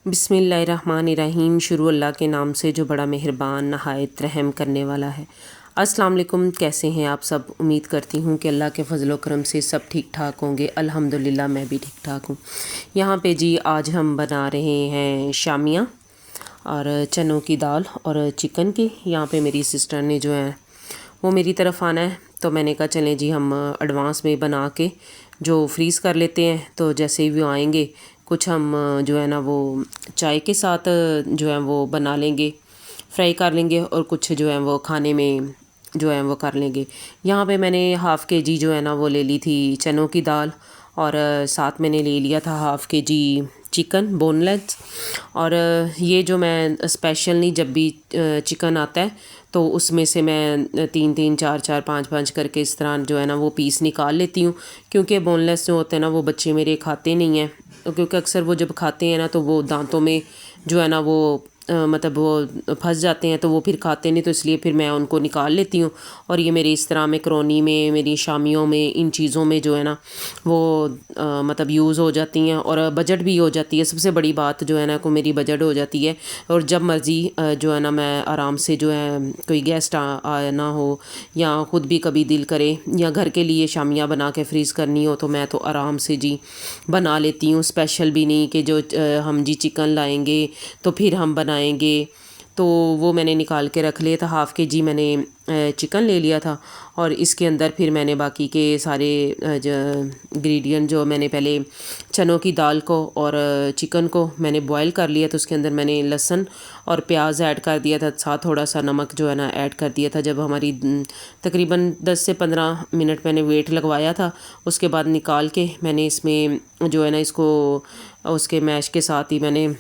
बिस्मिल्लाहिर्रहमानिर्रहीम। शुरू अल्लाह के नाम से जो बड़ा मेहरबान नहायत रहम करने वाला है। अस्सलाम वालेकुम, कैसे हैं आप सब? उम्मीद करती हूँ कि अल्लाह के फजल करम से सब ठीक ठाक होंगे। अल्हम्दुलिल्लाह मैं भी ठीक ठाक हूँ। यहाँ पे जी आज हम बना रहे हैं शामियाँ और चनों की दाल और चिकन की। यहाँ पे मेरी सिस्टर ने जो है वो मेरी तरफ आना है, तो मैंने कहा चलें जी हम एडवांस में बना के जो फ्रीज़ कर लेते हैं, तो जैसे ही वो आएंगे कुछ हम जो है ना वो चाय के साथ जो है वो बना लेंगे, फ्राई कर लेंगे, और कुछ जो है वो खाने में जो है वो कर लेंगे। यहाँ पे मैंने हाफ़ के जी जो है ना वो ले ली थी चनों की दाल, और साथ मैंने ले लिया था हाफ़ के जी चिकन बोनलेस। और ये जो मैं स्पेशल नहीं, जब भी चिकन आता है तो उसमें से मैं तीन तीन चार चार पाँच पाँच करके इस तरह जो है ना वो पीस निकाल लेती हूँ, क्योंकि बोनलेस जो होते हैं ना वो बच्चे मेरे खाते नहीं हैं। क्योंकि अक्सर वो जब खाते हैं ना तो वो दांतों में जो है ना वो मतलब वो फंस जाते हैं, तो वो फिर खाते नहीं, तो इसलिए फिर मैं उनको निकाल लेती हूँ। और ये मेरी इस तरह मैकरोनी में, मेरी शामियों में, इन चीज़ों में जो है ना वो मतलब यूज़ हो जाती हैं, और बजट भी हो जाती है। सबसे बड़ी बात जो है ना को मेरी बजट हो जाती है। और जब मर्ज़ी जो है ना मैं आराम से जो है कोई गेस्ट आना हो या ख़ुद भी कभी दिल करे या घर के लिए शामियाँ बना के फ्रीज़ करनी हो, तो मैं तो आराम से जी बना लेती हूँ। स्पेशल भी नहीं कि जो हम जी चिकन लाएंगे तो फिर हम बनाएंगे। तो वो मैंने निकाल के रख लिया था। हाफ़ के जी मैंने चिकन ले लिया था, और इसके अंदर फिर मैंने बाकी के सारे इंग्रेडिएंट जो मैंने पहले चनों की दाल को और चिकन को मैंने बॉईल कर लिया, तो उसके अंदर मैंने लहसुन और प्याज ऐड कर दिया था, साथ थोड़ा सा नमक जो है ना ऐड कर दिया था। जब हमारी तकरीबन 10 से 15 मिनट मैंने वेट लगवाया था, उसके बाद निकाल के मैंने इसमें जो है ना इसको उसके मैश के साथ ही मैंने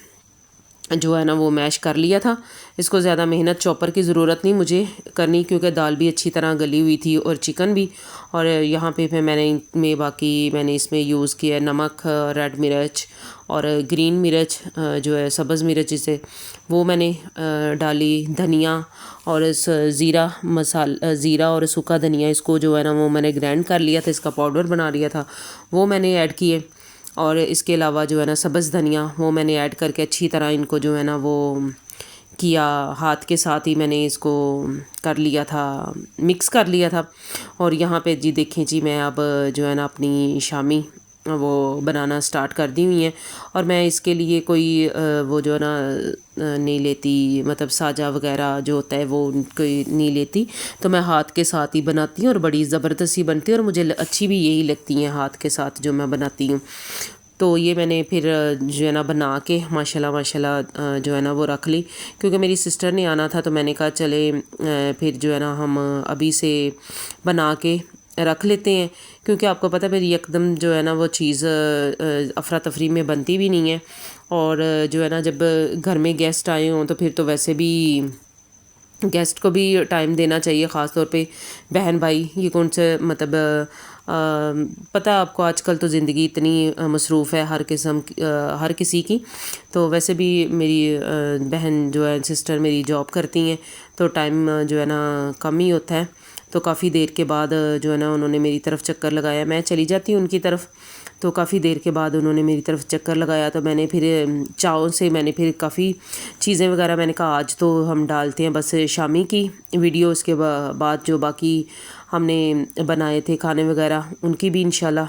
जो है ना वो मैश कर लिया था। इसको ज़्यादा मेहनत चॉपर की ज़रूरत नहीं मुझे करनी, क्योंकि दाल भी अच्छी तरह गली हुई थी और चिकन भी। और यहाँ पे फिर मैंने इसमें यूज़ किया नमक, रेड मिर्च और ग्रीन मिर्च जो है सब्ज़ मिर्च जिसे वो मैंने डाली, धनिया और इस ज़ीरा और सूखा धनिया, इसको जो है ना वो मैंने ग्राइंड कर लिया था, इसका पाउडर बना लिया था, वो मैंने ऐड किए। और इसके अलावा जो है ना सब्ज़ धनिया वो मैंने ऐड करके अच्छी तरह इनको जो है ना वो किया, हाथ के साथ ही मैंने इसको कर लिया था, मिक्स कर लिया था। और यहाँ पे जी देखें जी मैं अब जो है ना अपनी शामी वो बनाना स्टार्ट कर दी हुई है। और मैं इसके लिए कोई वो जो है ना नहीं लेती, मतलब साजा वगैरह जो होता है वो कोई नहीं लेती, तो मैं हाथ के साथ ही बनाती हूँ, और बड़ी ज़बरदस्ती बनती है, और मुझे अच्छी भी यही लगती हैं हाथ के साथ जो मैं बनाती हूँ। तो ये मैंने फिर जो है ना बना के माशाल्लाह जो है ना वो रख ली, क्योंकि मेरी सिस्टर ने आना था, तो मैंने कहा चले फिर जो है ना हम अभी से बना के रख लेते हैं, क्योंकि आपको पता है फिर एकदम जो है ना वो चीज़ अफरा तफरी में बनती भी नहीं है। और जो है ना जब घर में गेस्ट आए हों तो फिर तो वैसे भी गेस्ट को भी टाइम देना चाहिए, ख़ास तौर पे बहन भाई। ये कौन से मतलब पता है आपको आजकल तो ज़िंदगी इतनी मसरूफ़ है हर किसी की। तो वैसे भी मेरी बहन जो है सिस्टर मेरी जॉब करती हैं, तो टाइम जो है ना कम ही होता है। तो काफ़ी देर के बाद जो है ना उन्होंने मेरी तरफ चक्कर लगाया, मैं चली जाती हूँ उनकी तरफ, तो काफ़ी देर के बाद उन्होंने मेरी तरफ चक्कर लगाया। तो मैंने फिर चाव से मैंने फिर काफ़ी चीज़ें वगैरह मैंने कहा आज तो हम डालते हैं बस शामी की वीडियो, उसके बाद जो बाकी हमने बनाए थे खाने वगैरह उनकी भी इंशाल्लाह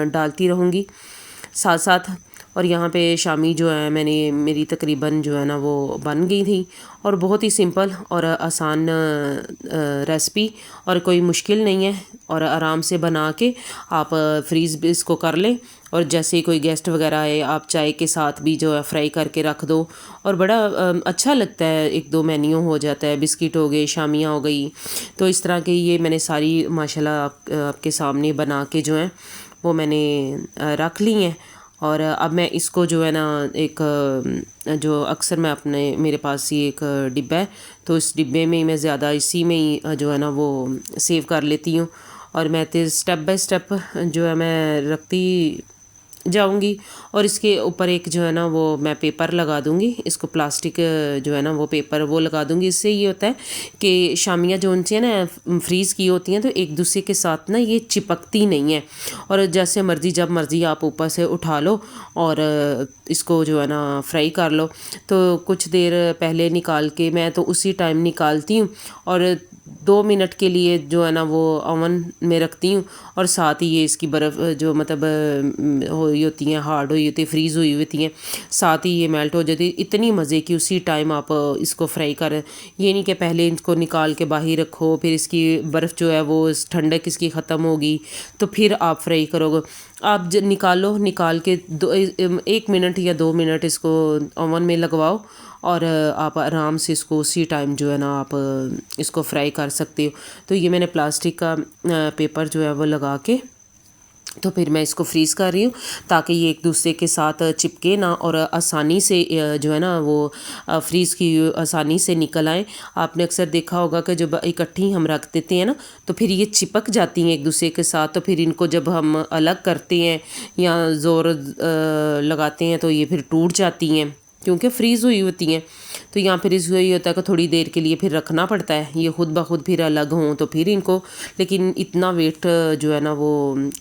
डालती रहूँगी साथ साथ। और यहाँ पे शामी जो है मेरी तकरीबन जो है ना वो बन गई थी, और बहुत ही सिंपल और आसान रेसिपी, और कोई मुश्किल नहीं है, और आराम से बना के आप फ्रीज़ भी इसको कर लें, और जैसे ही कोई गेस्ट वगैरह आए आप चाय के साथ भी जो है फ्राई करके रख दो, और बड़ा अच्छा लगता है। एक दो मेन्यू हो जाता है, बिस्किट हो गए, शामियाँ हो गई। तो इस तरह के ये मैंने सारी माशाल्लाह आपके सामने बना के जो है वो मैंने रख ली हैं। और अब मैं इसको जो है ना एक जो अक्सर मैं अपने मेरे पास ये एक डिब्बा है, तो इस डिब्बे में मैं ज़्यादा इसी में ही जो है ना वो सेव कर लेती हूँ। और मैं तो स्टेप बाय स्टेप जो है मैं रखती जाऊंगी और इसके ऊपर एक जो है ना वो मैं पेपर लगा दूंगी, इसको प्लास्टिक जो है ना वो पेपर वो लगा दूंगी। इससे ये होता है कि शामियाँ जो उनसे है ना फ्रीज़ की होती हैं तो एक दूसरे के साथ ना ये चिपकती नहीं है, और जैसे मर्ज़ी जब मर्ज़ी आप ऊपर से उठा लो और इसको जो है ना फ्राई कर लो। तो कुछ देर पहले निकाल के मैं तो उसी टाइम निकालती हूँ और 2 मिनट के लिए जो है ना वो ओवन में रखती हूँ, और साथ ही ये इसकी बर्फ़ जो मतलब हुई होती हैं, हार्ड हुई होती है, फ्रीज़ हुई होती हैं, साथ ही ये मेल्ट हो जाती है। इतनी मज़े की उसी टाइम आप इसको फ्राई करें। ये नहीं कि पहले इसको निकाल के बाहर रखो, फिर इसकी बर्फ़ जो है वो ठंडक इसकी ख़त्म होगी तो फिर आप फ्राई करोगे। आप निकालो, निकाल के 1 मिनट या 2 मिनट इसको ओवन में लगवाओ और आप आराम से इसको उसी टाइम जो है ना आप इसको फ्राई कर सकते हो। तो ये मैंने प्लास्टिक का पेपर जो है वो लगा के तो फिर मैं इसको फ्रीज़ कर रही हूँ ताकि ये एक दूसरे के साथ चिपके ना और आसानी से जो है ना वो फ्रीज़ की आसानी से निकल आए। आपने अक्सर देखा होगा कि जब इकट्ठी हम रख देते हैं ना तो फिर ये चिपक जाती हैं एक दूसरे के साथ, तो फिर इनको जब हम अलग करते हैं या ज़ोर लगाते हैं तो ये फिर टूट जाती हैं क्योंकि फ्रीज़ हुई होती हैं। तो यहाँ फिर इसको ये होता है कि थोड़ी देर के लिए फिर रखना पड़ता है, ये खुद ब खुद फिर अलग हों तो फिर इनको, लेकिन इतना वेट जो है ना वो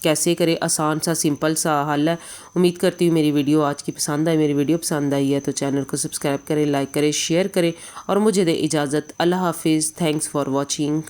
कैसे करे, आसान सा सिंपल सा हल है। उम्मीद करती हूँ मेरी वीडियो आज की पसंद आई। मेरी वीडियो पसंद आई है तो चैनल को सब्सक्राइब करें, लाइक करें, शेयर करें और मुझे दे इजाज़त। अल्लाह हाफिज़। Thanks for watching.